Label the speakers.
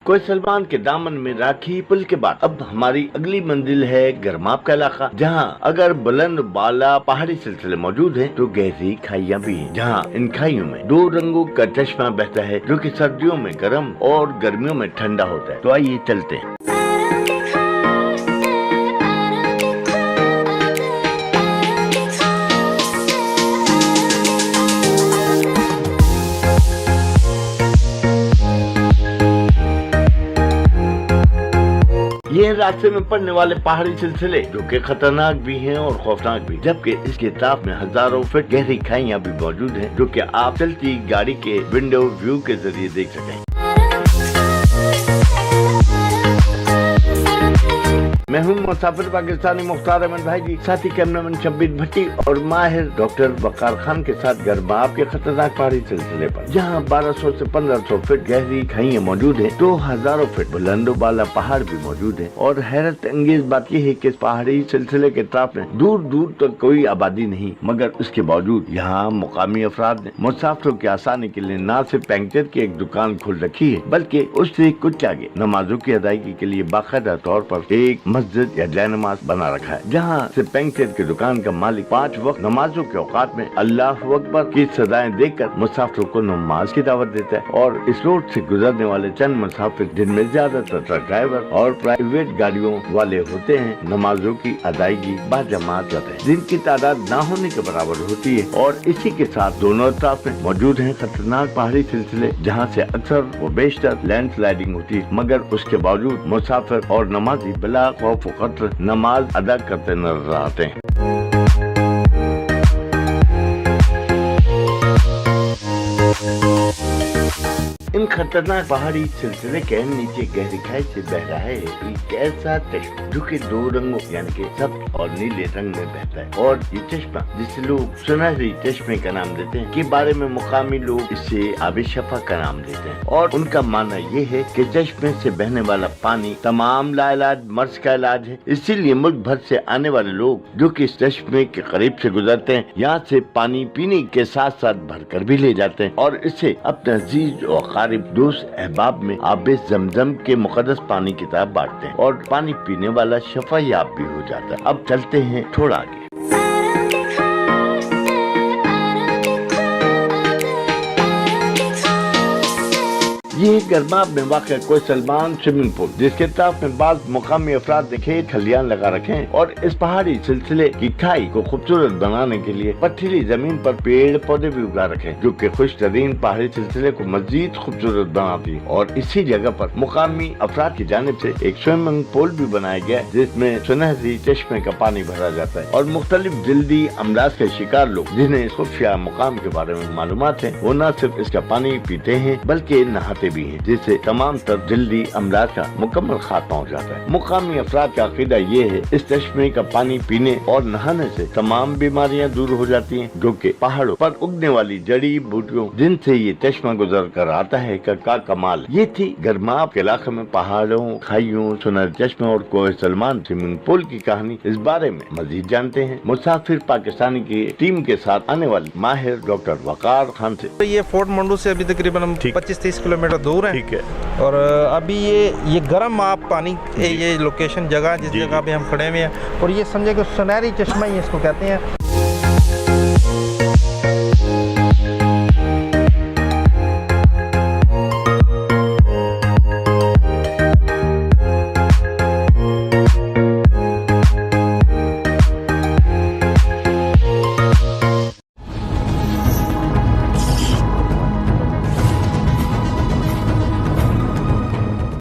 Speaker 1: कोई सलमान के दामन में राखी पुल के बाद अब हमारी अगली मंजिल है गर्माप का इलाका, जहां अगर बुलंद बाला पहाड़ी सिलसिले मौजूद हैं तो गहरी खाइयां भी हैं, जहां इन खाइयों में दो रंगों का चश्मा बहता है जो कि सर्दियों में गर्म और गर्मियों में ठंडा होता है। तो आइए चलते हैं। ये रास्ते में पड़ने वाले पहाड़ी सिलसिले जो कि खतरनाक भी हैं और खौफनाक भी, जबकि इसके ताप में हजारों फीट गहरी खाइयां भी मौजूद हैं जो कि आप चलती गाड़ी के विंडो व्यू के जरिए देख सकें। मैं हूं मुसाफिर पाकिस्तानी मुख्तार अहमद भाई जी, साथी कैमरामैन शब्बीर भट्टी और माहिर डॉक्टर वकार खान के साथ गर्माप के खतरनाक पहाड़ी सिलसिले पर, जहां 1200 से 1500 फीट गहरी खाइयां मौजूद हैं, तो हजारों फीट बुलंद बाला पहाड़ भी मौजूद हैं। और हैरत अंगेज बात यह है कि इस पहाड़ी सिलसिले के तरफ में दूर दूर तक कोई आबादी नहीं, मगर उसके बावजूद यहाँ मुकामी अफराद ने मुसाफिरों की आसानी के लिए न सिर्फ पंक्चर की एक दुकान खोल रखी है, बल्कि उससे कुछ आगे नमाजों की अदायगी के लिए बाकायदा तौर पर एक मस्जिद या जय नमाज बना रखा है, जहाँ से पंक्चर की दुकान का मालिक 5 वक्त नमाजों के औकात में अल्लाह अकबर की सदाएं देकर मुसाफिरों को नमाज की दावत देता है। और इस रोड से गुजरने वाले चंद मुसाफिर, जिनमें ज्यादातर ट्रक ड्राइवर और प्राइवेट गाड़ियों वाले होते हैं, नमाजों की अदायगी बाजमात करते हैं, जिनकी तादाद न होने के बराबर होती है। और इसी के साथ दोनों तरफ में मौजूद हैं खतरनाक पहाड़ी सिलसिले, जहाँ से अक्सर व बेशतर लैंडस्लाइडिंग होती है, मगर उसके बावजूद मुसाफिर और नमाजी बिला खौफ व खतरे नमाज अदा करते नजर आते हैं। इन खतरनाक पहाड़ी सिलसिले के नीचे गहरी खाई से बह रहा है एक ऐसा चश्मा जो कि 2 रंगों यानी कि सब्ज और नीले रंग में बहता है। और ये चश्मा, जिसे लोग सुनहरी चश्मे का नाम देते हैं, के बारे में मुकामी लोग इसे आबे शफा का नाम देते हैं। और उनका मानना ये है कि चश्मे से बहने वाला पानी तमाम लाइलाज मर्ज का इलाज है, इसीलिए मुल्क भर से आने वाले लोग जो कि इस चश्मे के करीब से गुजरते हैं, यहाँ से पानी पीने के साथ साथ भरकर भी ले जाते हैं और इससे अपने अजीज और दोस्त अहबाब में आबे जमजम के मुकद्दस पानी की तरह बांटते हैं और पानी पीने वाला शफायाब भी हो जाता है। अब चलते हैं थोड़ा आगे। ये गर्माप में वाक़ कोई सलमान स्विमिंग पूल, जिसके तरफ में बाद मुकामी अफराद ने खेत खलियान लगा रखे हैं और इस पहाड़ी सिलसिले की खाई को खूबसूरत बनाने के लिए पथरीली जमीन पर पेड़ पौधे भी उगा रखे हैं, जो कि खुश तरीन पहाड़ी सिलसिले को मजीद खूबसूरत बनाती है। और इसी जगह पर मुकामी अफराद की जानिब से एक स्विमिंग पूल भी बनाया गया है, जिसमें सुनहरी चश्मे का पानी भरा जाता है और मुख्तलिफ जल्दी अमराज के शिकार लोग, जिन्हें इस खुफिया मुकाम के बारे में मालूमात है, वो न सिर्फ इसका पानी पीते हैं बल्कि नहाते भी हैं, जिससे तमाम तर जल्दी अमराज का मुकम्मल खात्मा हो जाता है। मुकामी अफराद का अकीदा ये है इस चश्मे का पानी पीने और नहाने से तमाम बीमारियां दूर हो जाती हैं, जो कि पहाड़ों पर उगने वाली जड़ी बूटियों जिनसे ये चश्मा गुजर कर आता है का कमाल। ये थी गर्माप के इलाके में पहाड़ों, खाइयों, सुनहरे चश्मे और कोह सलमान स्विमिंग पूल की कहानी। इस बारे में मजीद जानते हैं मुसाफिर पाकिस्तानी की टीम के साथ आने वाली माहिर डॉक्टर वकार खान से।
Speaker 2: तो ये फोर्ट मंडू से अभी तकरीबन 25-30 किलोमीटर दूर है।
Speaker 1: ठीक है।
Speaker 2: और अभी ये गर्म आप पानी ये लोकेशन जगह जिस जगह पे हम खड़े हुए हैं, और ये समझे कि सुनहरी चश्मा ही इसको कहते हैं।